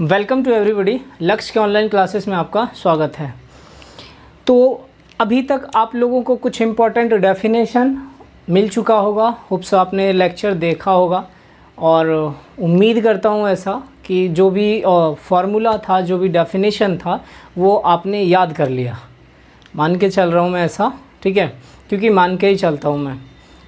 Welcome to everybody. लक्ष्य के online classes में आपका स्वागत है। तो अभी तक आप लोगों को कुछ इम्पोर्टेंट डेफिनेशन मिल चुका होगा। होप्स आपने लेक्चर देखा होगा और उम्मीद करता हूँ ऐसा कि जो भी फार्मूला था, जो भी डेफिनेशन था, वो आपने याद कर लिया। मान के चल रहा हूँ मैं ऐसा, ठीक है, क्योंकि मान के ही चलता हूँ मैं।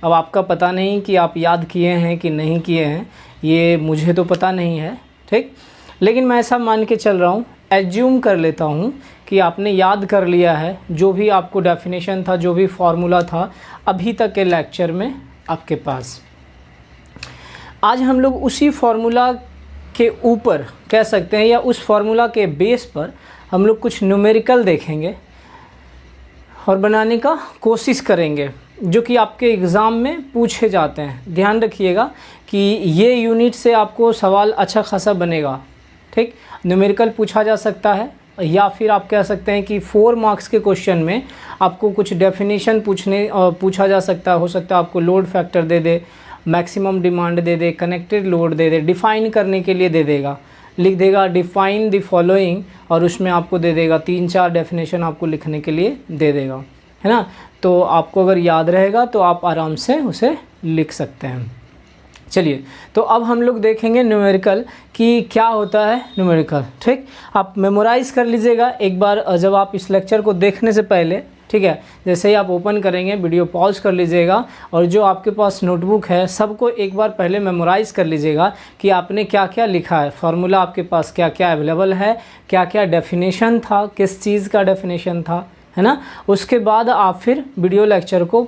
अब आपका पता नहीं कि आप याद किए हैं कि नहीं किए हैं, ये मुझे तो पता नहीं है, ठीक, लेकिन मैं ऐसा मान के चल रहा हूँ, एज्यूम कर लेता हूँ कि आपने याद कर लिया है जो भी आपको डेफिनेशन था, जो भी फार्मूला था अभी तक के लेक्चर में आपके पास। आज हम लोग उसी फार्मूला के ऊपर कह सकते हैं या उस फार्मूला के बेस पर हम लोग कुछ न्यूमेरिकल देखेंगे और बनाने का कोशिश करेंगे, जो कि आपके एग्ज़ाम में पूछे जाते हैं। ध्यान रखिएगा कि ये यूनिट से आपको सवाल अच्छा खासा बनेगा, ठीक। न्यूमेरिकल पूछा जा सकता है या फिर आप कह सकते हैं कि 4 मार्क्स के क्वेश्चन में आपको कुछ डेफिनेशन पूछा जा सकता है। हो सकता है आपको लोड फैक्टर दे दे, मैक्सिमम डिमांड दे दे, कनेक्टेड लोड दे दे, डिफ़ाइन करने के लिए दे देगा, लिख देगा डिफ़ाइन द फॉलोइंग, और उसमें आपको दे देगा 3-4 डेफिनेशन आपको लिखने के लिए दे देगा, है ना। तो आपको अगर याद रहेगा तो आप आराम से उसे लिख सकते हैं। चलिए, तो अब हम लोग देखेंगे न्यूमेरिकल कि क्या होता है न्यूमेरिकल, ठीक। आप मेमोराइज़ कर लीजिएगा एक बार जब आप इस लेक्चर को देखने से पहले, ठीक है। जैसे ही आप ओपन करेंगे वीडियो पॉज कर लीजिएगा और जो आपके पास नोटबुक है सबको एक बार पहले मेमोराइज़ कर लीजिएगा कि आपने क्या क्या लिखा है, फार्मूला आपके पास क्या क्या अवेलेबल है, क्या क्या डेफिनेशन था, किस चीज़ का डेफिनेशन था, है ना। उसके बाद आप फिर वीडियो लेक्चर को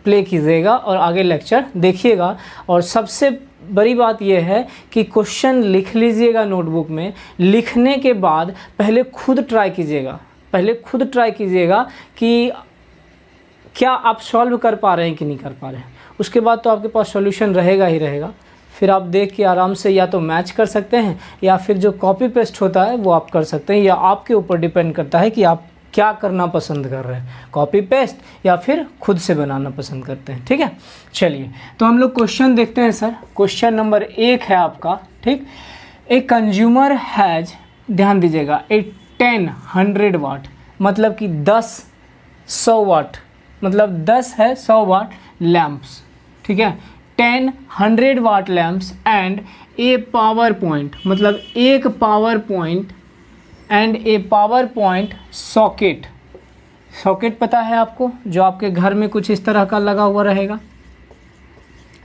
प्ले कीजिएगा और आगे लेक्चर देखिएगा। और सबसे बड़ी बात यह है कि क्वेश्चन लिख लीजिएगा नोटबुक में। लिखने के बाद पहले खुद ट्राई कीजिएगा कि क्या आप सॉल्व कर पा रहे हैं कि नहीं कर पा रहे हैं। उसके बाद तो आपके पास सॉल्यूशन रहेगा ही रहेगा। फिर आप देख के आराम से या तो मैच कर सकते हैं या फिर जो कॉपी पेस्ट होता है वो आप कर सकते हैं, या आपके ऊपर डिपेंड करता है कि आप क्या करना पसंद कर रहे हैं, कॉपी पेस्ट या फिर खुद से बनाना पसंद करते हैं, ठीक है। चलिए, तो हम लोग क्वेश्चन देखते हैं सर। क्वेश्चन नंबर 1 है आपका, ठीक। ए कंज्यूमर हैज, ध्यान दीजिएगा, ए 10 वाट मतलब कि 10 वाट, मतलब 10 है 100 वाट लैंप्स, ठीक है। 10 watt lamps and a power point, मतलब एक power point and a power point socket. Socket पता है आपको, जो आपके घर में कुछ इस तरह का लगा हुआ रहेगा।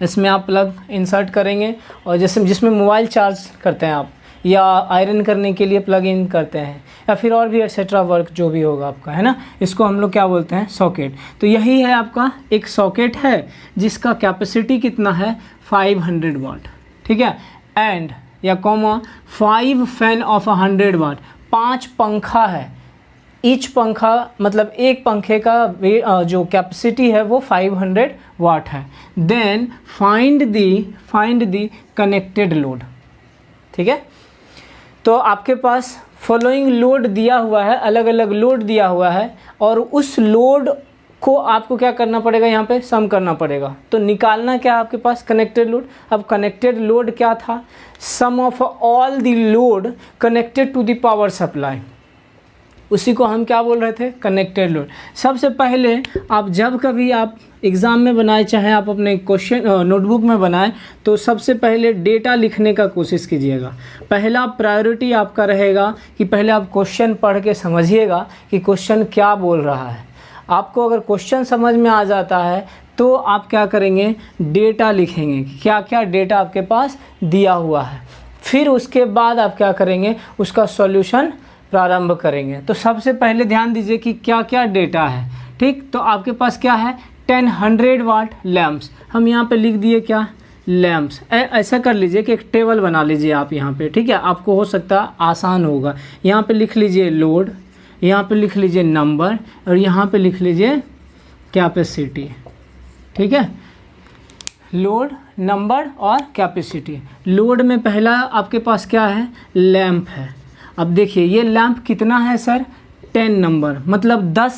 इसमें आप प्लग इंसर्ट करेंगे और जैसे जिसमें मोबाइल चार्ज करते हैं आप, या आयरन करने के लिए प्लग इन करते हैं, या फिर और भी एक्सेट्रा वर्क जो भी होगा आपका, है ना। इसको हम लोग क्या बोलते हैं, सॉकेट। तो यही है आपका एक सॉकेट है जिसका कैपेसिटी कितना है, 500 वाट, ठीक है। एंड या कॉमा 5 फैन ऑफ 100 वाट, 5 पंखा है। ईच पंखा मतलब एक पंखे का जो कैपेसिटी है वो 500 वाट है। Then find the connected load, ठीक है। तो आपके पास फॉलोइंग लोड दिया हुआ है, अलग अलग लोड दिया हुआ है, और उस लोड को आपको क्या करना पड़ेगा, यहाँ पे सम करना पड़ेगा। तो निकालना क्या है आपके पास, कनेक्टेड लोड। अब कनेक्टेड लोड क्या था, sum of all the load connected to the power supply, उसी को हम क्या बोल रहे थे, कनेक्टेड लोड। सबसे पहले आप जब कभी आप एग्ज़ाम में बनाए, चाहे आप अपने क्वेश्चन नोटबुक में बनाएं, तो सबसे पहले डेटा लिखने का कोशिश कीजिएगा। पहला प्रायोरिटी आपका रहेगा कि पहले आप क्वेश्चन पढ़ के समझिएगा कि क्वेश्चन क्या बोल रहा है। आपको अगर क्वेश्चन समझ में आ जाता है तो आप क्या करेंगे, डेटा लिखेंगे कि क्या क्या डेटा आपके पास दिया हुआ है। फिर उसके बाद आप क्या करेंगे, उसका सॉल्यूशन प्रारंभ करेंगे। तो सबसे पहले ध्यान दीजिए कि क्या क्या डेटा है, ठीक। तो आपके पास क्या है, 10 वाट लैंप्स, हम यहाँ पे लिख दिए क्या, लैंप्स। ऐसा कर लीजिए कि एक टेबल बना लीजिए आप यहाँ पे, ठीक है। आपको हो सकता है आसान होगा। यहाँ पे लिख लीजिए लोड, यहाँ पे लिख लीजिए नंबर, और यहाँ पे लिख लीजिए कैपेसिटी, ठीक है। लोड, नंबर और कैपेसिटी। लोड में पहला आपके पास क्या है, लैंप है। अब देखिए ये लैंप कितना है सर, 10 नंबर, मतलब 10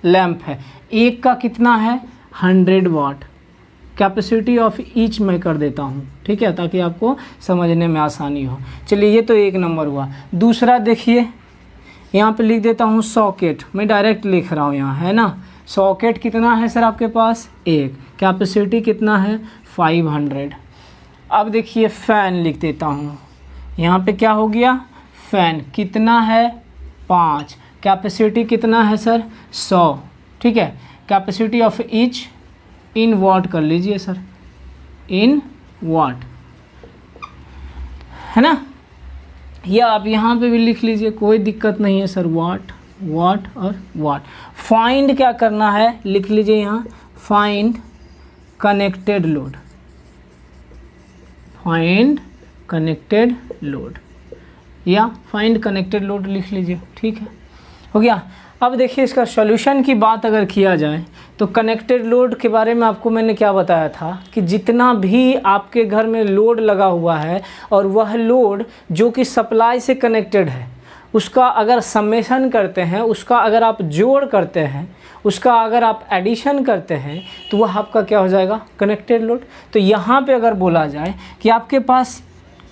लैंप है। एक का कितना है, 100 वाट, कैपेसिटी ऑफ ईच मैं कर देता हूँ, ठीक है, ताकि आपको समझने में आसानी हो। चलिए ये तो एक नंबर हुआ। दूसरा देखिए, यहाँ पे लिख देता हूँ सॉकेट, मैं डायरेक्ट लिख रहा हूँ यहाँ, है ना। सॉकेट कितना है सर आपके पास? एक। कैपेसिटी कितना है? 500। अब देखिए फ़ैन लिख देता हूँ, यहाँ पे क्या हो गया? फ़ैन कितना है? 5। कैपेसिटी कितना है सर? 100, ठीक है। कैपेसिटी ऑफ ईच इन वाट कर लीजिए सर, इन वाट, है ना, या आप यहाँ पे भी लिख लीजिए, कोई दिक्कत नहीं है सर। वाट, वाट और वाट। फाइंड क्या करना है? लिख लीजिए यहाँ, find connected load, find connected load, या फाइंड कनेक्टेड लोड लिख लीजिए, ठीक है, हो गया। अब देखिए इसका सॉल्यूशन की बात अगर किया जाए तो कनेक्टेड लोड के बारे में आपको मैंने क्या बताया था कि जितना भी आपके घर में लोड लगा हुआ है और वह लोड जो कि सप्लाई से कनेक्टेड है, उसका अगर समेशन करते हैं, उसका अगर आप जोड़ करते हैं, उसका अगर आप एडिशन करते हैं, तो वह आपका क्या हो जाएगा? Connected load. तो यहाँ पे अगर बोला जाए कि आपके पास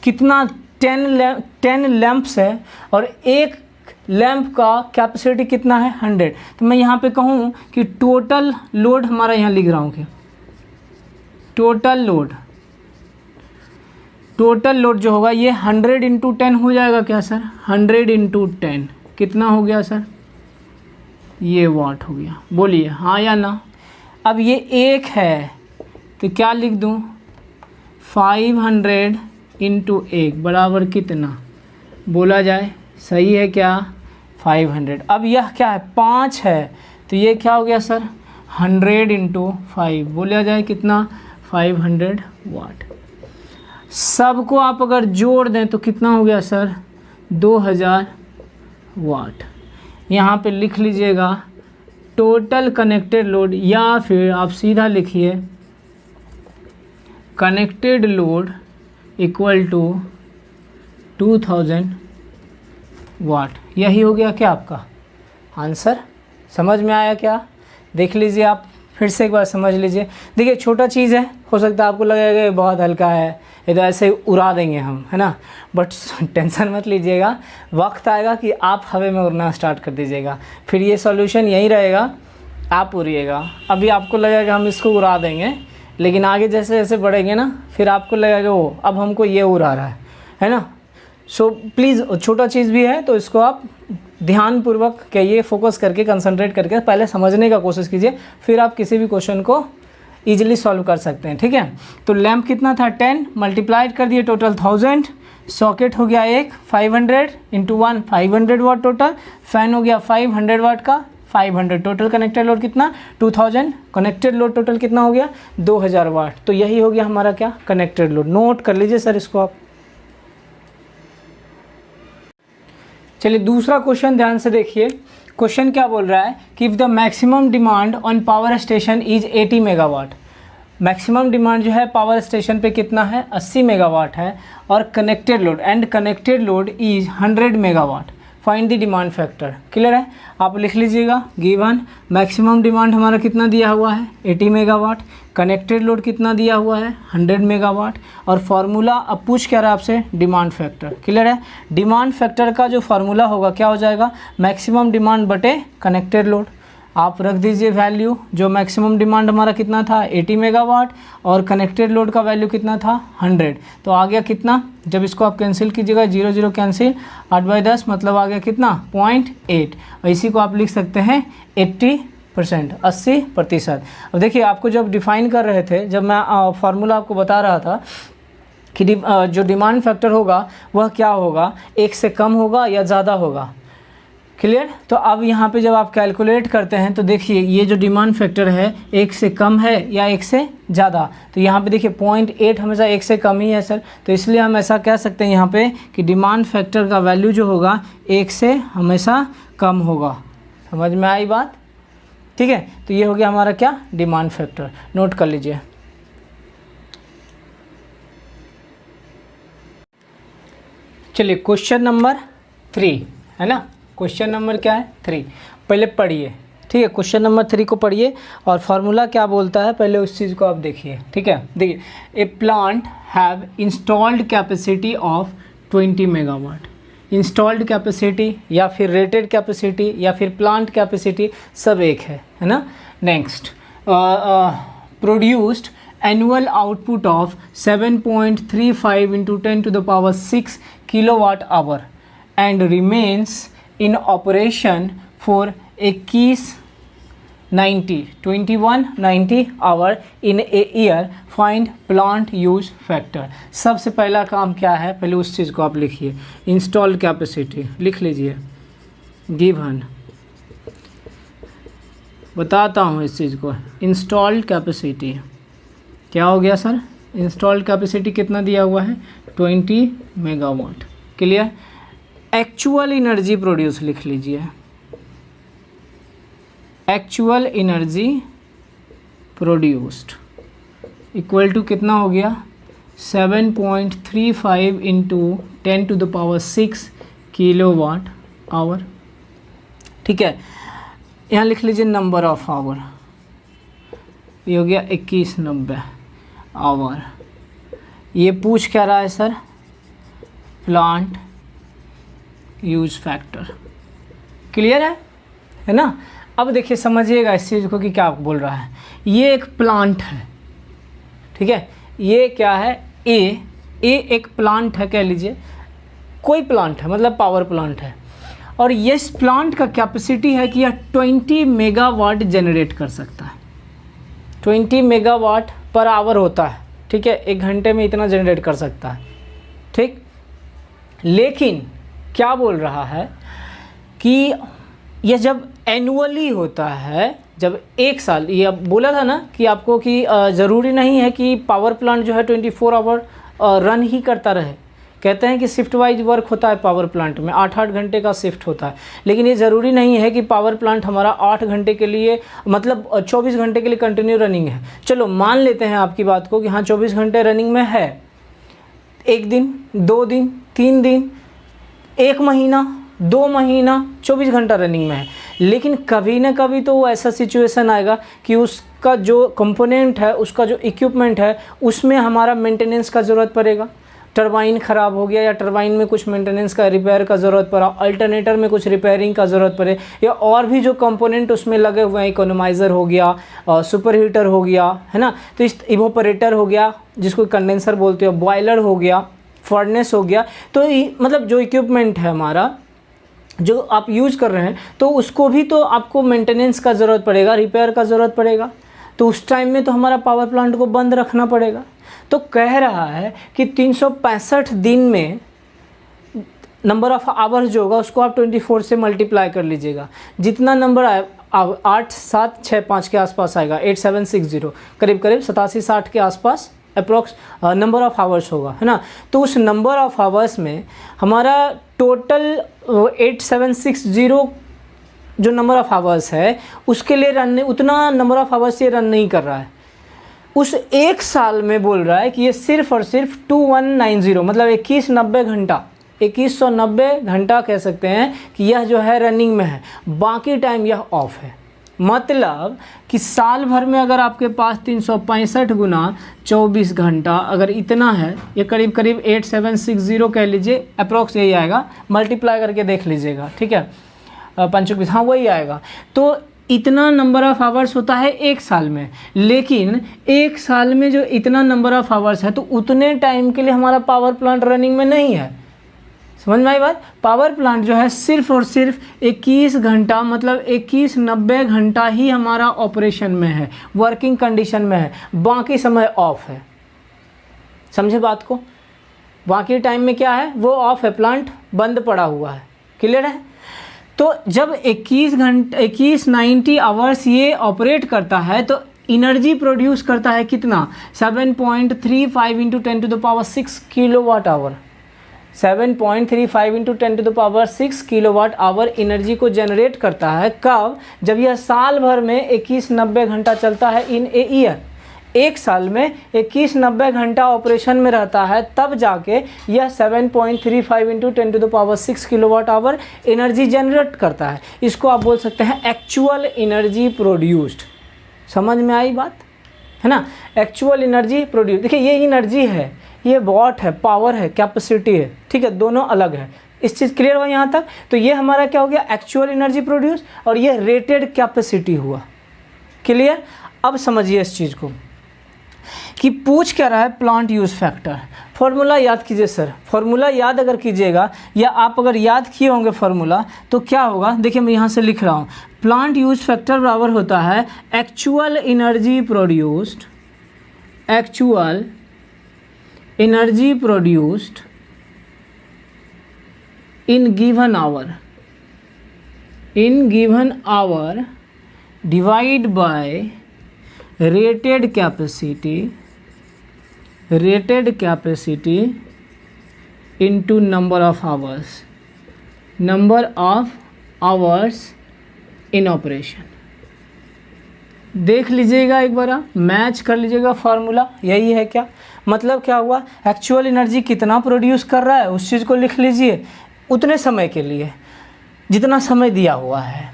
कितना 10 लैंप्स है और एक लैंप का कैपेसिटी कितना है? 100, तो मैं यहाँ पे कहूँ कि टोटल लोड हमारा, यहाँ लिख रहा हूँ कि टोटल लोड जो होगा ये 100 × 10 हो जाएगा क्या सर? 100 × 10 कितना हो गया सर? ये वाट हो गया। बोलिए हाँ या ना। अब ये एक है तो क्या लिख दूँ? 500 × 1 बराबर कितना? बोला जाए सही है क्या? 500। अब यह क्या है? 5 है, तो ये क्या हो गया सर? 100 × 5 बोला जाए कितना? 500 वाट। सबको आप अगर जोड़ दें तो कितना हो गया सर? 2000 वाट। यहाँ पे लिख लीजिएगा टोटल कनेक्टेड लोड, या फिर आप सीधा लिखिए कनेक्टेड लोड इक्वल टू 2000 वाट। यही हो गया क्या आपका आंसर? समझ में आया क्या? देख लीजिए आप फिर से एक बार समझ लीजिए। देखिए छोटा चीज़ है, हो सकता है आपको लगेगा ये बहुत हल्का है, ये तो ऐसे उड़ा देंगे हम, है ना, बट टेंशन मत लीजिएगा, वक्त आएगा कि आप हवा में उड़ना स्टार्ट कर दीजिएगा, फिर ये सॉल्यूशन यही रहेगा, आप उड़िएगा। अभी आपको लगेगा हम इसको उड़ा देंगे, लेकिन आगे जैसे जैसे बढ़ेंगे ना, फिर आपको लगेगा वो अब हमको ये उड़ा रहा है ना। सो प्लीज़, छोटा चीज़ भी है तो इसको आप ध्यानपूर्वक कहिए, फोकस करके, कंसंट्रेट करके पहले समझने का कोशिश कीजिए, फिर आप किसी भी क्वेश्चन को ईजिली सॉल्व कर सकते हैं, ठीक है। तो लैंप कितना था? 10 मल्टीप्लाइड कर दिए टोटल 1000। सॉकेट हो गया एक 500 × 1 500 वाट टोटल। फैन हो गया 500 वाट का 500। टोटल कनेक्टेड लोड कितना? 2000। कनेक्टेड लोड टोटल कितना हो गया? 2000 वाट। तो यही हो गया हमारा क्या? Connected load. नोट कर लीजिए सर इसको आप। चलिए दूसरा क्वेश्चन ध्यान से देखिए। क्वेश्चन क्या बोल रहा है कि if the maximum demand on power station is 80 megawatt. Maximum demand जो है पावर स्टेशन पे कितना है? 80 मेगावाट है, और connected load is 100 megawatt. Find the demand factor. Clear है? आप लिख लीजिएगा गिवन मैक्सिमम डिमांड हमारा कितना दिया हुआ है? 80 मेगावाट। कनेक्टेड लोड कितना दिया हुआ है? 100 मेगावाट। और फार्मूला अब पूछ क्या रहा है आपसे? Demand factor. क्लियर है? डिमांड फैक्टर का जो फार्मूला होगा क्या हो जाएगा? मैक्सिमम डिमांड बटे कनेक्टेड लोड। आप रख दीजिए वैल्यू, जो मैक्सिमम डिमांड हमारा कितना था? 80 मेगावाट, और कनेक्टेड लोड का वैल्यू कितना था? 100। तो आ गया कितना? जब इसको आप कैंसिल कीजिएगा 0 0 कैंसिल, 8/10 मतलब आ गया कितना? 0.8। और इसी को आप लिख सकते हैं 80%, 80%। अब देखिए आपको जब डिफाइन कर रहे थे, जब मैं फार्मूला आपको बता रहा था कि जो डिमांड फैक्टर होगा वह क्या होगा? 1 से कम होगा या ज़्यादा होगा। क्लियर? तो अब यहाँ पे जब आप कैलकुलेट करते हैं तो देखिए ये जो डिमांड फैक्टर है 1 से कम है या 1 से ज़्यादा। तो यहाँ पे देखिए 0.8 हमेशा 1 से कम ही है सर, तो इसलिए हम ऐसा कह सकते हैं यहाँ पे कि डिमांड फैक्टर का वैल्यू जो होगा 1 से हमेशा कम होगा। समझ में आई बात? ठीक है, तो ये हो गया हमारा क्या? Demand factor. नोट कर लीजिए। चलिए क्वेश्चन नंबर 3 है ना। क्वेश्चन नंबर क्या है? 3। पहले पढ़िए, ठीक है। क्वेश्चन नंबर 3 को पढ़िए और फार्मूला क्या बोलता है पहले उस चीज़ को आप देखिए। ठीक है, देखिए, a plant have installed capacity of 20 megawatt. Installed capacity या फिर रेटेड कैपेसिटी या फिर प्लांट कैपेसिटी सब एक है ना। Next, produced annual output of 7.35 into 10 to the power 6 kilowatt hour and remains in operation for 2190 hour in a year, find plant use factor. सबसे पहला काम क्या है, पहले उस चीज़ को आप लिखिए। इंस्टॉल्ड कैपेसिटी लिख लीजिए, गिवन, बताता हूँ इस चीज़ को। इंस्टॉल्ड कैपेसिटी क्या हो गया सर, इंस्टॉल्ड कैपेसिटी कितना दिया हुआ है 20 megawatt. Clear. Actual energy produce लिख लीजिए, actual energy produced equal to कितना हो गया 7.35 into 10 to the power 6 kilowatt hour. ठीक है, यहाँ लिख लीजिए नंबर ऑफ आवर, ये हो गया 2190 आवर। ये पूछ क्या रहा है sir, plant use factor. Clear है ना। अब देखिए समझिएगा इस चीज़ को कि क्या बोल रहा है। ये एक प्लांट है, ठीक है, ये क्या है, ए एक प्लांट है, कह लीजिए कोई प्लांट है, मतलब पावर प्लांट है, और ये इस प्लांट का कैपेसिटी है कि यह 20 मेगावाट जनरेट कर सकता है। 20 मेगावाट पर आवर होता है, ठीक है, 1 घंटे में इतना जनरेट कर सकता है। ठीक, लेकिन क्या बोल रहा है कि यह जब एनुअली होता है, जब 1 साल, ये अब बोला था ना कि आपको कि ज़रूरी नहीं है कि पावर प्लांट जो है 24 आवर रन ही करता रहे। कहते हैं कि शिफ्ट वाइज वर्क होता है पावर प्लांट में, 8-8 घंटे का शिफ्ट होता है, लेकिन ये ज़रूरी नहीं है कि पावर प्लांट हमारा 8 घंटे के लिए, मतलब 24 घंटे के लिए कंटिन्यू रनिंग है। चलो मान लेते हैं आपकी बात को कि हाँ 24 घंटे रनिंग में है, 1 दिन, 2 दिन, 3 दिन, 1 महीना, 2 महीना 24 घंटा रनिंग में है, लेकिन कभी ना कभी तो वो ऐसा सिचुएशन आएगा कि उसका जो कंपोनेंट है, उसका जो इक्विपमेंट है, उसमें हमारा मेंटेनेंस का ज़रूरत पड़ेगा। टरबाइन ख़राब हो गया या टरबाइन में कुछ मेंटेनेंस का, रिपेयर का ज़रूरत पड़ा, अल्टरनेटर में कुछ रिपेयरिंग का ज़रूरत पड़े, या और भी जो कंपोनेंट उसमें लगे हुए हैं, इकोनोमाइज़र हो गया, सुपर हीटर हो गया, है ना, तो इस इवोपरेटर हो गया जिसको कंडेंसर बोलते हो, बॉयलर हो गया, फर्नेस हो गया, तो मतलब जो इक्विपमेंट है हमारा जो आप यूज़ कर रहे हैं, तो उसको भी तो आपको मेंटेनेंस का ज़रूरत पड़ेगा, रिपेयर का ज़रूरत पड़ेगा, तो उस टाइम में तो हमारा पावर प्लांट को बंद रखना पड़ेगा। तो कह रहा है कि 365 दिन में नंबर ऑफ़ आवर्स जो होगा उसको आप 24 से मल्टीप्लाई कर लीजिएगा, जितना नंबर आए 8765 के आसपास आएगा, 8760, करीब करीब 87-60 के आसपास अप्रोक्स नंबर ऑफ़ आवर्स होगा, है ना। तो उस नंबर ऑफ़ आवर्स में हमारा टोटल 8760 जो नंबर ऑफ़ आवर्स है उसके लिए रन नहीं, उतना नंबर ऑफ़ आवर्स ये रन नहीं कर रहा है। उस 1 साल में बोल रहा है कि ये सिर्फ और सिर्फ 2190, मतलब 2190 घंटा कह सकते हैं कि यह जो है रनिंग में है, बाकी टाइम यह ऑफ है। मतलब कि साल भर में अगर आपके पास 365 गुना 24 घंटा अगर इतना है, ये करीब करीब 8760 कह लीजिए, अप्रोक्स यही आएगा, मल्टीप्लाई करके देख लीजिएगा, ठीक है, 5 हाँ वही आएगा। तो इतना नंबर ऑफ़ आवर्स होता है 1 साल में, लेकिन 1 साल में जो इतना नंबर ऑफ़ आवर्स है तो उतने टाइम के लिए हमारा पावर प्लांट रनिंग में नहीं है। समझ में आई बात। पावर प्लांट जो है सिर्फ और सिर्फ 21 घंटा, मतलब 2190 घंटा ही हमारा ऑपरेशन में है, वर्किंग कंडीशन में है, बाकी समय ऑफ है। समझे बात को। बाकी टाइम में क्या है, वो ऑफ है, प्लांट बंद पड़ा हुआ है। क्लियर है। तो जब 2190 आवर्स ये ऑपरेट करता है तो एनर्जी प्रोड्यूस करता है कितना, 7.35 into 10 to the power 6 kilowatt hour. 7.35 into 10 to the power 6 kilowatt hour energy को जनरेट करता है। कब, जब यह साल भर में 2190 घंटा चलता है इन ए ईयर। एक साल में 21-90 घंटा ऑपरेशन में रहता है, तब जाके यह 7.35 into 10⁻6 kilowatt hour energy generate करता है। इसको आप बोल सकते हैं एक्चुअल एनर्जी प्रोड्यूस्ड। समझ में आई बात, है ना? एक्चुअल एनर्जी प्रोड्यूस, देखिए ये एनर्जी है, ये वॉट है, पावर है, कैपेसिटी है, ठीक है, दोनों अलग है। इस चीज़ क्लियर हुआ यहाँ तक? तो ये हमारा क्या हो गया, एक्चुअल एनर्जी प्रोड्यूस, और ये रेटेड कैपेसिटी हुआ। क्लियर? अब समझिए इस चीज़ को कि पूछ क्या रहा है, प्लांट यूज़ फैक्टर। फॉर्मूला याद कीजिए सर, फॉर्मूला याद अगर कीजिएगा या आप अगर याद किए होंगे फॉर्मूला तो क्या होगा, देखिए मैं यहाँ से लिख रहा हूँ, प्लांट यूज़ फैक्टर बराबर होता है actual energy produced, actual energy produced in given hour, in given hour divide by rated capacity, rated capacity into number of hours, number of hours in operation. देख लीजिएगा एक बार, मैच कर लीजिएगा formula, यही है क्या? मतलब क्या हुआ, एक्चुअल एनर्जी कितना प्रोड्यूस कर रहा है उस चीज़ को लिख लीजिए उतने समय के लिए जितना समय दिया हुआ है,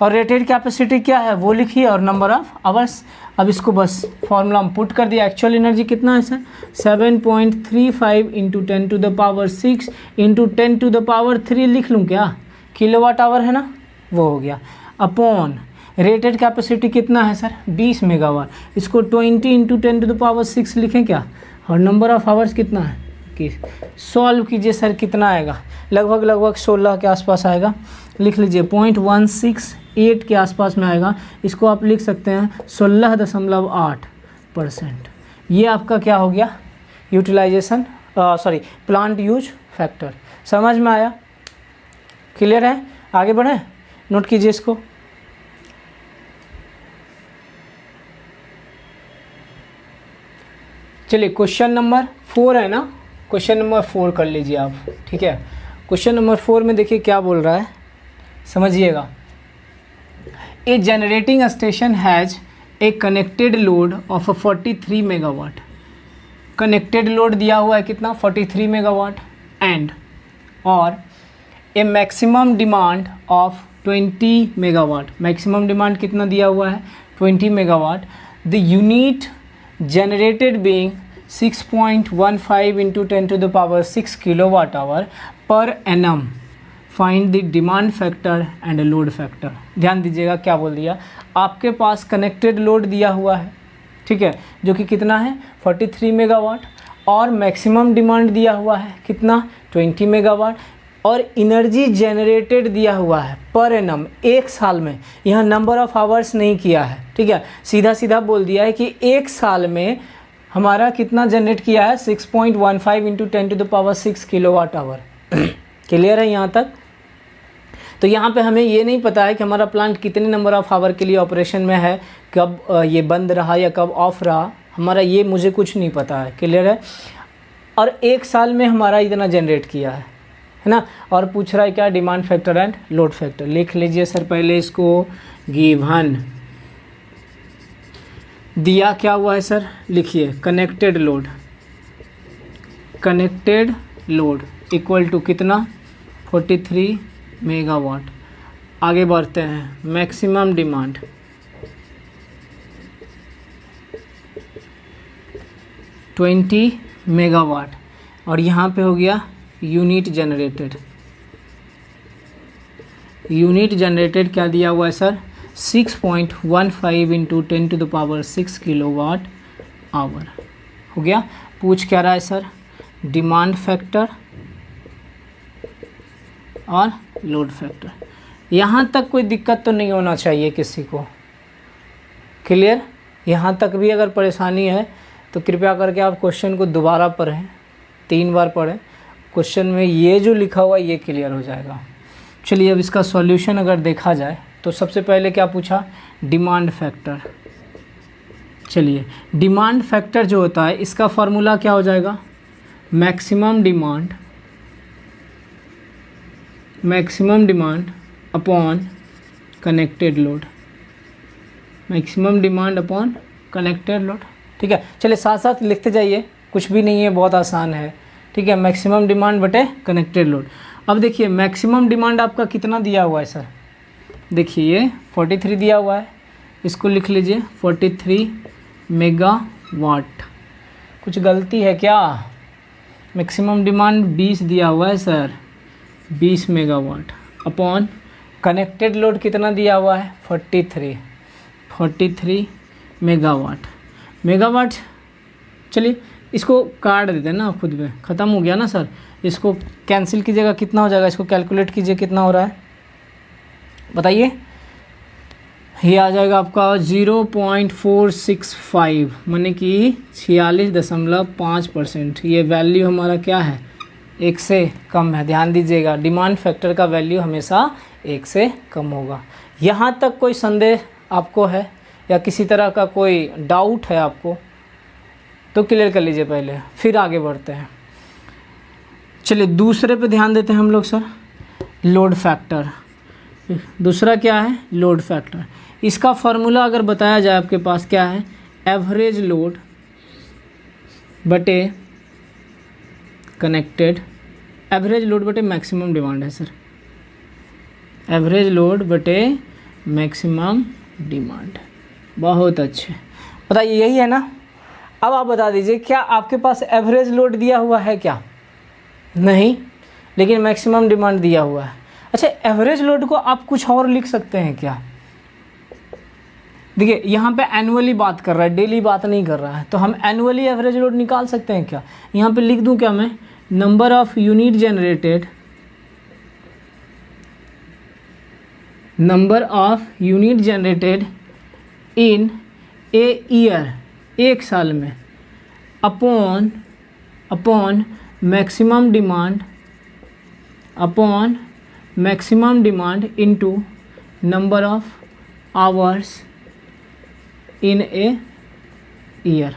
और रेटेड कैपेसिटी क्या है वो लिखिए, और नंबर ऑफ आवर्स। अब इसको बस फॉर्मूला में पुट कर दिया। एक्चुअल एनर्जी कितना है सर, 7.35 इंटू 10⁻6 इंटू 10⁻3 लिख लूँ क्या, किलोवाट आवर है ना, वो हो गया, अपॉन रेटेड कैपेसिटी कितना है सर, 20 मेगावाट, इसको 20 इंटू 10⁻6 लिखें क्या, और नंबर ऑफ आवर्स कितना है कि सॉल्व कीजिए सर, कितना आएगा, लगभग 16 के आसपास आएगा। लिख लीजिए 0.168 के आसपास में आएगा। इसको आप लिख सकते हैं 16.8%। ये आपका क्या हो गया, यूटिलाइजेशन प्लांट यूज फैक्टर। समझ में आया? क्लियर है? आगे बढ़ें, नोट कीजिए इसको। चलिए क्वेश्चन नंबर 4 है ना, क्वेश्चन नंबर 4 कर लीजिए आप, ठीक है। क्वेश्चन नंबर 4 में देखिए क्या बोल रहा है, समझिएगा। A generating station has a connected load of 43 megawatt. Connected load दिया हुआ है कितना, 43 मेगावाट, एंड और a maximum demand of 20 megawatt. Maximum demand कितना दिया हुआ है, 20 megawatt. The unit generated being 6.15 into 10⁻6 kilowatt hour per annum. Find the demand factor and load factor. ध्यान दीजिएगा क्या बोल दिया, आपके पास कनेक्टेड लोड दिया हुआ है, ठीक है, जो कि कितना है 43 मेगावाट, और मैक्सिमम डिमांड दिया हुआ है कितना 20 मेगावाट, और एनर्जी जनरेटेड दिया हुआ है पर एनम, एक साल में। यहाँ नंबर ऑफ आवर्स नहीं किया है, ठीक है, सीधा सीधा बोल दिया है कि एक साल में हमारा कितना जनरेट किया है, 6.15 इंटू 10⁻6 किलोवाट आवर। क्लियर है यहाँ तक? तो यहाँ पे हमें ये नहीं पता है कि हमारा प्लांट कितने नंबर ऑफ आवर के लिए ऑपरेशन में है, कब ये बंद रहा या कब ऑफ रहा, हमारा ये मुझे कुछ नहीं पता है। क्लियर है? और एक साल में हमारा इतना जनरेट किया है ना, और पूछ रहा है क्या, demand factor and load factor. लिख लीजिए सर पहले इसको, गिवन दिया क्या हुआ है सर, लिखिए connected load, connected load equal to कितना 43 मेगावाट। आगे बढ़ते हैं, मैक्सिमम डिमांड 20 मेगावाट, और यहाँ पे हो गया यूनिट जनरेटेड। यूनिट जनरेटेड क्या दिया हुआ है सर, 6.15 इंटू 10⁻6 किलोवाट आवर हो गया। पूछ क्या रहा है सर, डिमांड फैक्टर और लोड फैक्टर। यहाँ तक कोई दिक्कत तो नहीं होना चाहिए किसी को। क्लियर? यहाँ तक भी अगर परेशानी है तो कृपया करके आप क्वेश्चन को दोबारा पढ़ें, 3 बार पढ़ें, क्वेश्चन में ये जो लिखा हुआ है ये क्लियर हो जाएगा। चलिए अब इसका सॉल्यूशन अगर देखा जाए तो सबसे पहले क्या पूछा, डिमांड फैक्टर। चलिए डिमांड फैक्टर जो होता है इसका फार्मूला क्या हो जाएगा, maximum demand upon connected load, maximum demand upon connected load. ठीक है। चलिए साथ साथ लिखते जाइए, कुछ भी नहीं है, बहुत आसान है, ठीक है। मैक्सिमम डिमांड बटे कनेक्टेड लोड। अब देखिए मैक्सिमम डिमांड आपका कितना दिया हुआ है सर, देखिए ये 43 दिया हुआ है, इसको लिख लीजिए 43 मेगावाट। कुछ गलती है क्या? मैक्सिमम डिमांड 20 दिया हुआ है sir, 20 megawatt upon connected load कितना दिया हुआ है 43 मेगावाट। मेगावाट चलिए इसको काट देते हैं ना, खुद में ख़त्म हो गया ना सर, इसको कैंसिल कीजिएगा, कितना हो जाएगा, इसको कैलकुलेट कीजिए कितना हो रहा है बताइए। ये आ जाएगा आपका 0.465 माने कि 46.5%। ये वैल्यू हमारा क्या है, 1 से कम है। ध्यान दीजिएगा डिमांड फैक्टर का वैल्यू हमेशा 1 से कम होगा। यहाँ तक कोई संदेह आपको है या किसी तरह का कोई डाउट है आपको तो क्लियर कर लीजिए पहले, फिर आगे बढ़ते हैं। चलिए दूसरे पे ध्यान देते हैं हम लोग सर, लोड फैक्टर। दूसरा क्या है, लोड फैक्टर। इसका फॉर्मूला अगर बताया जाए आपके पास क्या है, एवरेज लोड बटे कनेक्टेड, एवरेज लोड बटे मैक्सिमम डिमांड है सर, एवरेज लोड बटे मैक्सिमम डिमांड। बहुत अच्छे, बताइए यही है ना। अब आप बता दीजिए क्या आपके पास एवरेज लोड दिया हुआ है क्या? नहीं, लेकिन मैक्सिमम डिमांड दिया हुआ है। अच्छा एवरेज लोड को आप कुछ और लिख सकते हैं क्या? देखिए यहाँ पे एनुअली बात कर रहा है, डेली बात नहीं कर रहा है, तो हम एनुअली एवरेज लोड निकाल सकते हैं क्या? यहाँ पे लिख दूं क्या मैं, number of unit generated, number of unit generated in a year, एक साल में, upon maximum demand into number of hours in a year.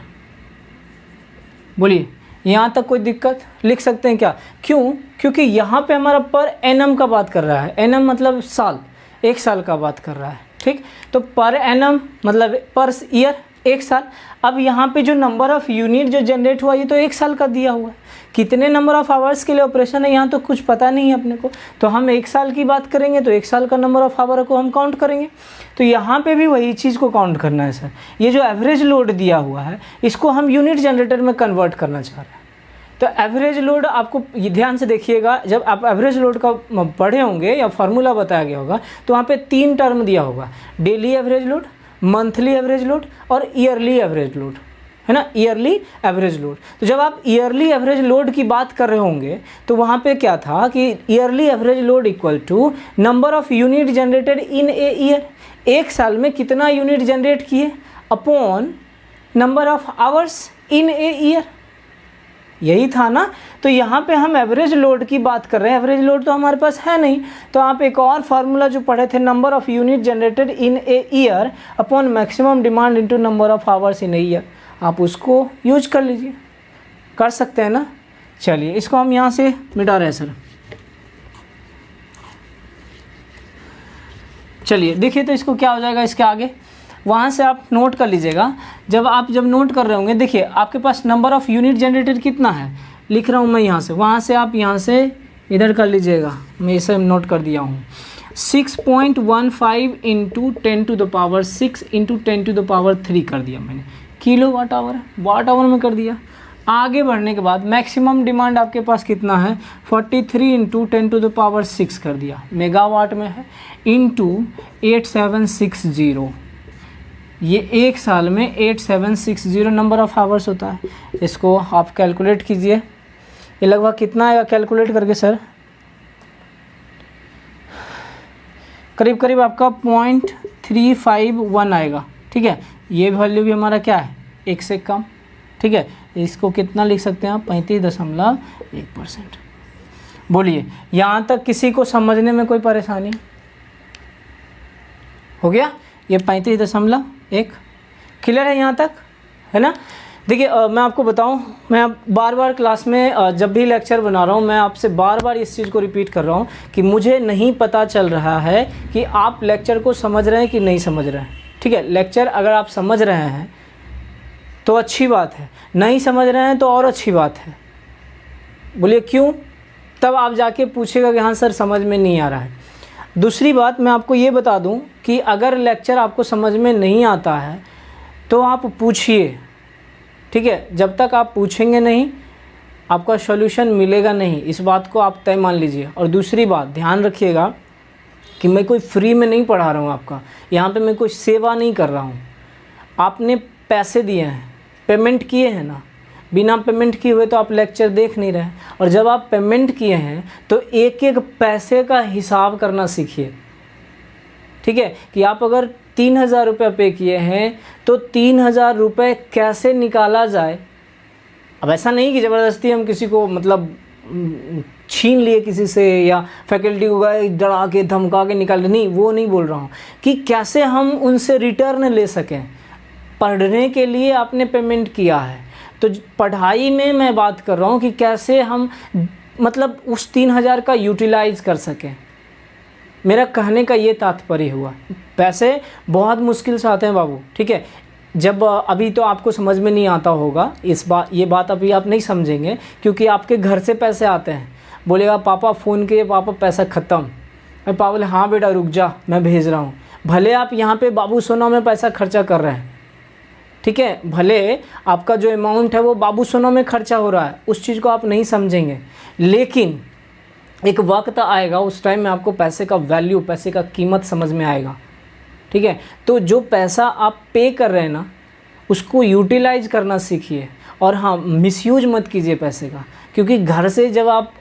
बोलिए यहाँ तक कोई दिक्कत? लिख सकते हैं क्या? क्यों? क्योंकि यहाँ पे हमारा पर एनम का बात कर रहा है, एनम मतलब साल, एक साल का बात कर रहा है, ठीक। तो पर एनम मतलब पर ईयर, एक साल। अब यहाँ पे जो नंबर ऑफ यूनिट जो जनरेट हुआ ये तो एक साल का दिया हुआ है, कितने नंबर ऑफ आवर्स के लिए ऑपरेशन है यहाँ तो कुछ पता नहीं है अपने को, तो हम एक साल की बात करेंगे तो एक साल का नंबर ऑफ आवर को हम काउंट करेंगे। तो यहाँ पे भी वही चीज़ को काउंट करना है सर। ये जो एवरेज लोड दिया हुआ है इसको हम यूनिट जनरेटर में कन्वर्ट करना चाह रहे हैं। तो एवरेज लोड आपको ये ध्यान से देखिएगा, जब आप एवरेज लोड का पढ़े होंगे या फार्मूला बताया गया होगा तो वहाँ पे 3 टर्म दिया होगा, daily average load, monthly average load और ईयरली एवरेज लोड, है ना, ईयरली एवरेज लोड। तो जब आप ईयरली एवरेज लोड की बात कर रहे होंगे तो वहाँ पे क्या था कि yearly average load equal to number of unit generated in a year, एक साल में कितना यूनिट जनरेट किए, upon number of hours in a year, यही था ना। तो यहाँ पे हम एवरेज लोड की बात कर रहे हैं, एवरेज लोड तो हमारे पास है नहीं, तो आप एक और फार्मूला जो पढ़े थे, number of unit generated in a year upon maximum demand into number of hours in a year, आप उसको यूज कर लीजिए, कर सकते हैं ना। चलिए इसको हम यहाँ से मिटा रहे हैं सर। चलिए देखिए तो इसको क्या हो जाएगा, इसके आगे वहाँ से आप नोट कर लीजिएगा। जब नोट कर रहे होंगे, देखिए आपके पास नंबर ऑफ़ यूनिट जनरेटेड कितना है, लिख रहा हूँ मैं यहाँ से, वहाँ से आप यहाँ से इधर कर लीजिएगा, मैं इसे नोट कर दिया हूँ। 6.15 इंटू 10⁻6 इंटू 10⁻3 कर दिया मैंने, किलो वाट आवर है, वाट आवर में कर दिया। आगे बढ़ने के बाद मैक्सिमम डिमांड आपके पास कितना है, 43 इंटू 10⁻6 कर दिया, मेगावाट में है, इंटू 8760, ये एक साल में 8760 नंबर ऑफ़ आवर्स होता है। इसको आप कैलकुलेट कीजिए, ये लगभग कितना आएगा कैलकुलेट करके सर, करीब करीब आपका 0.351 आएगा, ठीक है। ये वैल्यू भी हमारा क्या है, 1 से कम, ठीक है। इसको कितना लिख सकते हैं आप, 35.1%। बोलिए यहाँ तक किसी को समझने में कोई परेशानी हो गया? ये 35.1 क्लियर है यहाँ तक, है ना। देखिए मैं आपको बताऊं, मैं बार बार क्लास में जब भी लेक्चर बना रहा हूं मैं आपसे बार बार इस चीज़ को रिपीट कर रहा हूं कि मुझे नहीं पता चल रहा है कि आप लेक्चर को समझ रहे हैं कि नहीं समझ रहे हैं, ठीक है। लेक्चर अगर आप समझ रहे हैं तो अच्छी बात है, नहीं समझ रहे हैं तो और अच्छी बात है। बोलिए क्यों? तब आप जाके पूछेगा कि हाँ सर समझ में नहीं आ रहा है। दूसरी बात मैं आपको ये बता दूं कि अगर लेक्चर आपको समझ में नहीं आता है तो आप पूछिए, ठीक है। जब तक आप पूछेंगे नहीं आपका सॉल्यूशन मिलेगा नहीं, इस बात को आप तय मान लीजिए। और दूसरी बात ध्यान रखिएगा कि मैं कोई फ्री में नहीं पढ़ा रहा हूँ आपका, यहाँ पे मैं कोई सेवा नहीं कर रहा हूँ। आपने पैसे दिए हैं, पेमेंट किए हैं ना, बिना पेमेंट किए हुए तो आप लेक्चर देख नहीं रहे। और जब आप पेमेंट किए हैं तो एक एक पैसे का हिसाब करना सीखिए, ठीक है। कि आप अगर 3000 रुपये पे किए हैं तो 3000 रुपये कैसे निकाला जाए। अब ऐसा नहीं कि ज़बरदस्ती हम किसी को मतलब छीन लिए किसी से या फैकल्टी को गए डरा के धमका के निकाल, नहीं, वो नहीं बोल रहा हूँ। कि कैसे हम उनसे रिटर्न ले सकें। पढ़ने के लिए आपने पेमेंट किया है तो पढ़ाई में मैं बात कर रहा हूँ कि कैसे हम मतलब उस 3000 का यूटिलाइज कर सकें। मेरा कहने का ये तात्पर्य हुआ। पैसे बहुत मुश्किल से आते हैं बाबू, ठीक है। जब अभी तो आपको समझ में नहीं आता होगा ये बात अभी आप नहीं समझेंगे क्योंकि आपके घर से पैसे आते हैं। बोलेगा पापा फ़ोन किए, पापा पैसा ख़त्म। मैं पापा बोले हाँ बेटा रुक जा मैं भेज रहा हूँ। भले आप यहाँ पे बाबू सोना में पैसा खर्चा कर रहे हैं, ठीक है, भले आपका जो अमाउंट है वो बाबू सोना में खर्चा हो रहा है, उस चीज़ को आप नहीं समझेंगे। लेकिन एक वक्त आएगा उस टाइम में आपको पैसे का वैल्यू, पैसे का कीमत समझ में आएगा, ठीक है। तो जो पैसा आप पे कर रहे हैं ना उसको यूटिलाइज करना सीखिए। और हाँ, मिसयूज मत कीजिए पैसे का, क्योंकि घर से जब आप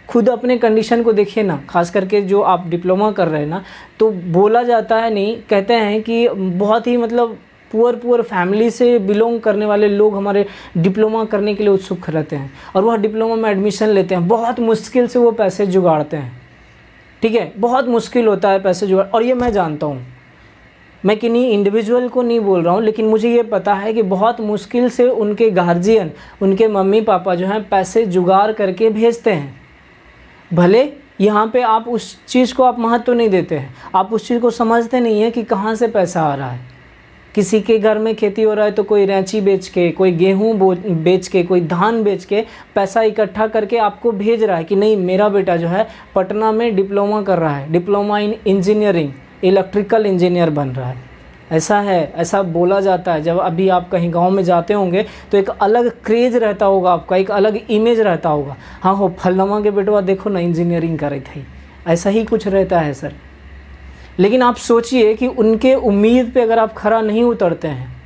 खुद अपने कंडीशन को देखिए ना, खास करके जो आप डिप्लोमा कर रहे हैं ना, तो बोला जाता है, नहीं कहते हैं कि बहुत ही मतलब पुअर फैमिली से बिलोंग करने वाले लोग हमारे डिप्लोमा करने के लिए उत्सुक रहते हैं और वह डिप्लोमा में एडमिशन लेते हैं। बहुत मुश्किल से वो पैसे जुगाड़ते हैं, ठीक है, बहुत मुश्किल होता है पैसे जुगाड़। और ये मैं जानता हूँ, मैं किन्हीं इंडिविजुअल को नहीं बोल रहा हूँ, लेकिन मुझे ये पता है कि बहुत मुश्किल से उनके गार्जियन, उनके मम्मी पापा जो हैं पैसे जुगाड़ करके भेजते हैं। भले यहाँ पे आप उस चीज़ को आप महत्व नहीं देते हैं, आप उस चीज़ को समझते नहीं हैं कि कहाँ से पैसा आ रहा है। किसी के घर में खेती हो रहा है तो कोई रैंची बेच के, कोई गेहूँ बेच के, कोई धान बेच के पैसा इकट्ठा करके आपको भेज रहा है कि नहीं मेरा बेटा जो है पटना में डिप्लोमा कर रहा है, diploma in engineering, electrical engineer बन रहा है। ऐसा है, ऐसा बोला जाता है। जब अभी आप कहीं गांव में जाते होंगे तो एक अलग क्रेज़ रहता होगा आपका, एक अलग इमेज रहता होगा, हाँ हो फलनमा के बेटवा देखो ना इंजीनियरिंग कर रही थी, ऐसा ही कुछ रहता है सर। लेकिन आप सोचिए कि उनके उम्मीद पे अगर आप खरा नहीं उतरते हैं,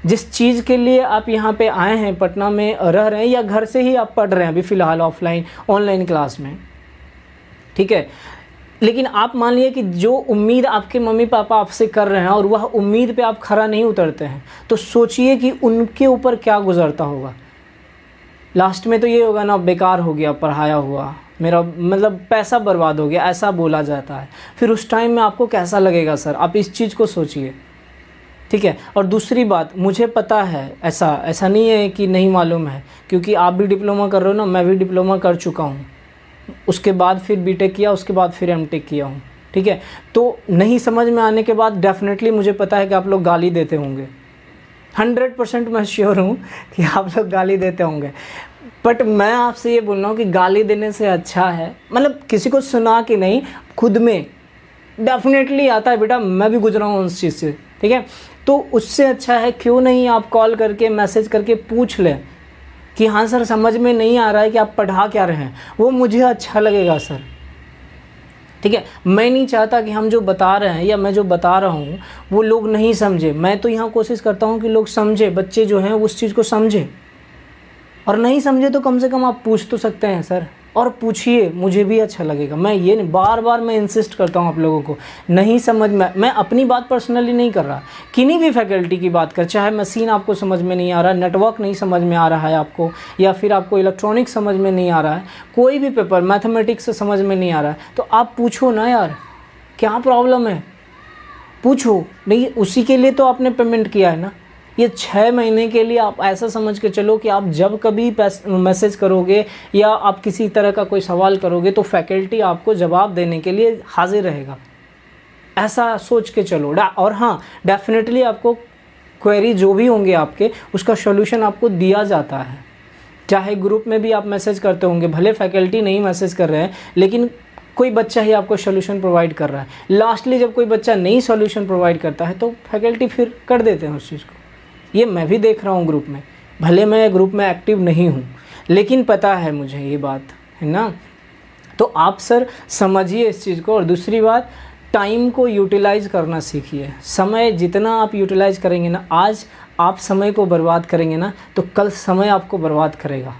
जिस चीज़ के लिए आप यहाँ पे आए हैं, पटना में रह रहे हैं या घर से ही आप पढ़ रहे हैं अभी फ़िलहाल ऑफलाइन ऑनलाइन क्लास में, ठीक है, लेकिन आप मान लिए कि जो उम्मीद आपके मम्मी पापा आपसे कर रहे हैं और वह उम्मीद पे आप खरा नहीं उतरते हैं, तो सोचिए कि उनके ऊपर क्या गुजरता होगा। लास्ट में तो ये होगा ना, बेकार हो गया पढ़ाया हुआ, मेरा मतलब पैसा बर्बाद हो गया, ऐसा बोला जाता है। फिर उस टाइम में आपको कैसा लगेगा सर, आप इस चीज़ को सोचिए, ठीक है। और दूसरी बात, मुझे पता है, ऐसा नहीं है कि नहीं मालूम है, क्योंकि आप भी डिप्लोमा कर रहे हो ना, मैं भी डिप्लोमा कर चुका हूँ, उसके बाद फिर बीटेक किया, उसके बाद फिर एमटेक किया हूँ, ठीक है। तो नहीं समझ में आने के बाद डेफिनेटली मुझे पता है कि आप लोग गाली देते होंगे, 100% मैं श्योर हूँ कि आप लोग गाली देते होंगे। बट मैं आपसे ये बोल रहा हूँ कि गाली देने से अच्छा है, मतलब किसी को सुना कि नहीं, खुद में डेफिनेटली आता है बेटा, मैं भी गुजरा हूँ उस चीज़ से, ठीक है। तो उससे अच्छा है क्यों नहीं आप कॉल करके मैसेज करके पूछ लें कि हाँ सर समझ में नहीं आ रहा है कि आप पढ़ा क्या रहे हैं, वो मुझे अच्छा लगेगा सर, ठीक है। मैं नहीं चाहता कि हम जो बता रहे हैं या मैं जो बता रहा हूँ वो लोग नहीं समझे। मैं तो यहाँ कोशिश करता हूँ कि लोग समझे, बच्चे जो हैं उस चीज़ को समझे, और नहीं समझे तो कम से कम आप पूछ तो सकते हैं सर, और पूछिए, मुझे भी अच्छा लगेगा। मैं ये नहीं, बार बार मैं इंसिस्ट करता हूँ आप लोगों को, नहीं समझ में, मैं अपनी बात पर्सनली नहीं कर रहा, किन्हीं भी फैकल्टी की बात कर, चाहे मशीन आपको समझ में नहीं आ रहा, नेटवर्क नहीं समझ में आ रहा है आपको, या फिर आपको इलेक्ट्रॉनिक्स समझ में नहीं आ रहा है, कोई भी पेपर मैथमेटिक्स समझ में नहीं आ रहा है, तो आप पूछो ना यार, क्या प्रॉब्लम है, पूछो। नहीं, उसी के लिए तो आपने पेमेंट किया है ना। ये 6 महीने के लिए आप ऐसा समझ के चलो कि आप जब कभी मैसेज करोगे या आप किसी तरह का कोई सवाल करोगे तो फैकल्टी आपको जवाब देने के लिए हाजिर रहेगा, ऐसा सोच के चलो। और हाँ, डेफिनेटली आपको क्वेरी जो भी होंगे आपके, उसका सॉल्यूशन आपको दिया जाता है। चाहे ग्रुप में भी आप मैसेज करते होंगे, भले फैकल्टी नहीं मैसेज कर रहे हैं, लेकिन कोई बच्चा ही आपको सॉल्यूशन प्रोवाइड कर रहा है। लास्टली जब कोई बच्चा नहीं सॉल्यूशन प्रोवाइड करता है तो फैकल्टी फिर कर देते हैं उस चीज़ को। ये मैं भी देख रहा हूँ ग्रुप में, भले मैं ग्रुप में एक्टिव नहीं हूँ, लेकिन पता है मुझे ये बात, है ना। तो आप सर समझिए इस चीज़ को। और दूसरी बात, टाइम को यूटिलाइज़ करना सीखिए। समय जितना आप यूटिलाइज़ करेंगे ना, आज आप समय को बर्बाद करेंगे ना, तो कल समय आपको बर्बाद करेगा।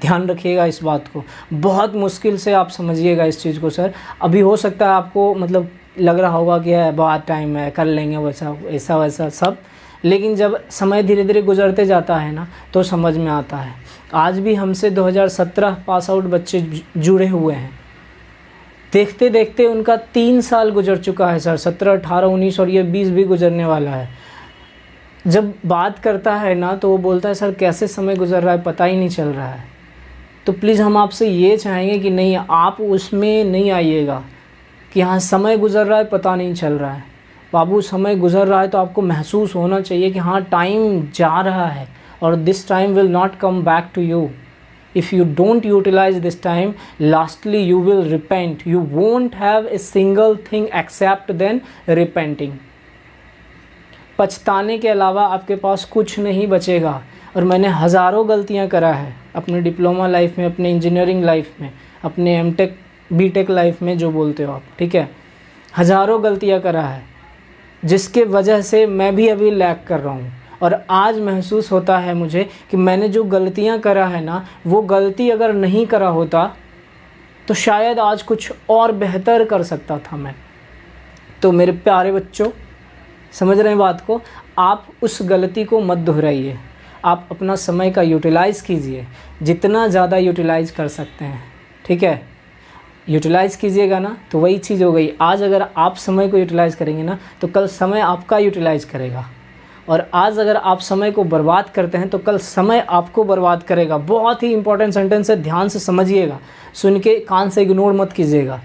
ध्यान रखिएगा इस बात को, बहुत मुश्किल से आप समझिएगा इस चीज़ को सर। अभी हो सकता है आपको मतलब लग रहा होगा कि है बहुत टाइम है, कर लेंगे वैसा ऐसा वैसा सब, लेकिन जब समय धीरे धीरे गुजरते जाता है ना तो समझ में आता है। आज भी हमसे 2017 पास आउट बच्चे जुड़े हुए हैं, देखते देखते उनका 3 साल गुजर चुका है सर, 17, 18, 19 और ये 20 भी गुजरने वाला है। जब बात करता है ना तो वो बोलता है सर कैसे समय गुजर रहा है पता ही नहीं चल रहा है। तो प्लीज़ हम आपसे ये चाहेंगे कि नहीं, आप उसमें नहीं आइएगा कि हाँ समय गुजर रहा है पता नहीं चल रहा है। बाबू समय गुजर रहा है तो आपको महसूस होना चाहिए कि हाँ टाइम जा रहा है और this time will not come back to you. If you don't utilize this time, lastly you will repent. You won't have a single thing except then repenting. पछताने के अलावा आपके पास कुछ नहीं बचेगा। और मैंने हज़ारों गलतियां करा है अपने डिप्लोमा लाइफ में, अपने इंजीनियरिंग लाइफ में, अपने एमटेक बीटेक लाइफ में, जो बोलते हो आप, ठीक है, हज़ारों गलतियां करा है जिसके वजह से मैं भी अभी लैग कर रहा हूँ। और आज महसूस होता है मुझे कि मैंने जो गलतियां करा है ना, वो गलती अगर नहीं करा होता तो शायद आज कुछ और बेहतर कर सकता था मैं। तो मेरे प्यारे बच्चों, समझ रहे हैं बात को, आप उस गलती को मत दोहराइए। आप अपना समय का यूटिलाइज़ कीजिए, जितना ज़्यादा यूटिलाइज़ कर सकते हैं, ठीक है। यूटिलाइज़ कीजिएगा ना तो वही चीज़ हो गई। आज अगर आप समय को यूटिलाइज़ करेंगे ना तो कल समय आपका यूटिलाइज़ करेगा। और आज अगर आप समय को बर्बाद करते हैं तो कल समय आपको बर्बाद करेगा। बहुत ही इंपॉर्टेंट सेंटेंस है, ध्यान से समझिएगा, सुन के कान से इग्नोर मत कीजिएगा।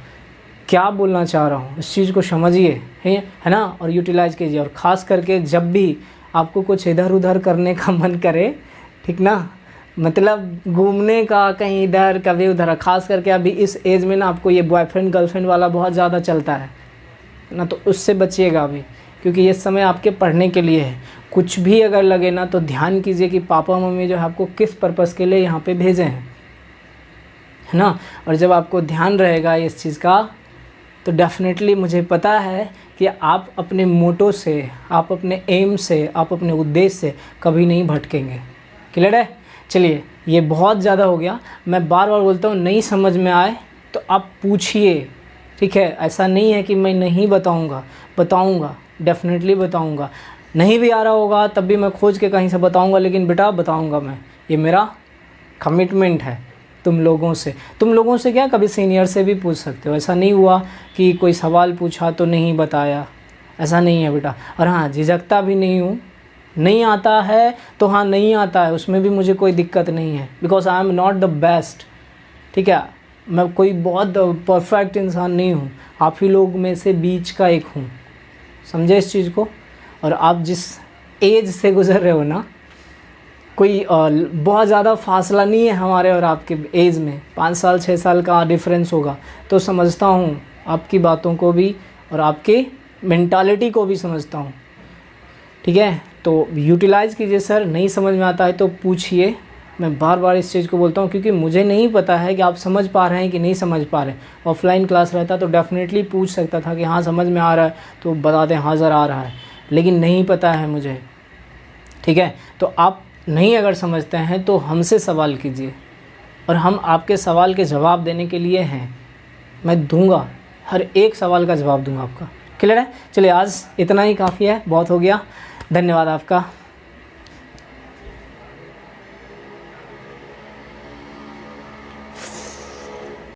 क्या बोलना चाह रहा हूँ इस चीज़ को समझिए, है ना, और यूटिलाइज़ कीजिए। और ख़ास करके जब भी आपको कुछ इधर उधर करने का मन करे, ठीक ना, मतलब घूमने का कहीं इधर कभी उधर, ख़ास करके अभी इस एज में ना आपको ये बॉयफ्रेंड गर्लफ्रेंड वाला बहुत ज़्यादा चलता है ना, तो उससे बचिएगा अभी, क्योंकि ये समय आपके पढ़ने के लिए है। कुछ भी अगर लगे ना तो ध्यान कीजिए कि पापा मम्मी जो है आपको किस पर्पज़ के लिए यहाँ पे भेजे हैं, है ना। और जब आपको ध्यान रहेगा इस चीज़ का तो डेफिनेटली मुझे पता है कि आप अपने मोटो से, आप अपने एम से, आप अपने उद्देश्य से कभी नहीं भटकेंगे। क्लियर है? चलिए, ये बहुत ज़्यादा हो गया। मैं बार बार बोलता हूँ, नहीं समझ में आए तो आप पूछिए, ठीक है। ऐसा नहीं है कि मैं नहीं बताऊँगा, डेफिनेटली बताऊँगा। नहीं भी आ रहा होगा तब भी मैं खोज के कहीं से बताऊँगा, लेकिन बेटा बताऊँगा मैं, ये मेरा कमिटमेंट है तुम लोगों से। क्या, कभी सीनियर से भी पूछ सकते हो। ऐसा नहीं हुआ कि कोई सवाल पूछा तो नहीं बताया, ऐसा नहीं है बेटा। और हाँ, झिझकता भी नहीं हूँ, नहीं आता है तो हाँ नहीं आता है, उसमें भी मुझे कोई दिक्कत नहीं है, because I am not the best, ठीक है। मैं कोई बहुत परफेक्ट इंसान नहीं हूँ, आप ही लोग में से बीच का एक हूँ, समझे इस चीज़ को। और आप जिस एज से गुज़र रहे हो ना, कोई बहुत ज़्यादा फासला नहीं है हमारे और आपके एज में, 5 साल 6 साल का डिफरेंस होगा। तो समझता हूँ आपकी बातों को भी और आपकी मेंटालिटी को भी समझता हूँ, ठीक है। तो यूटिलाइज़ कीजिए सर। नहीं समझ में आता है तो पूछिए। मैं बार बार इस चीज़ को बोलता हूँ क्योंकि मुझे नहीं पता है कि आप समझ पा रहे हैं कि नहीं समझ पा रहे हैं। ऑफलाइन क्लास रहता तो डेफिनेटली पूछ सकता था कि हाँ समझ में आ रहा है तो बता दें हाँ ज़रा आ रहा है, लेकिन नहीं पता है मुझे, ठीक है। तो आप नहीं अगर समझते हैं तो हमसे सवाल कीजिए और हम आपके सवाल के जवाब देने के लिए हैं। मैं दूंगा, हर एक सवाल का जवाब दूंगा आपका। क्लियर है? चलिए, आज इतना ही काफ़ी है, बहुत हो गया। धन्यवाद आपका।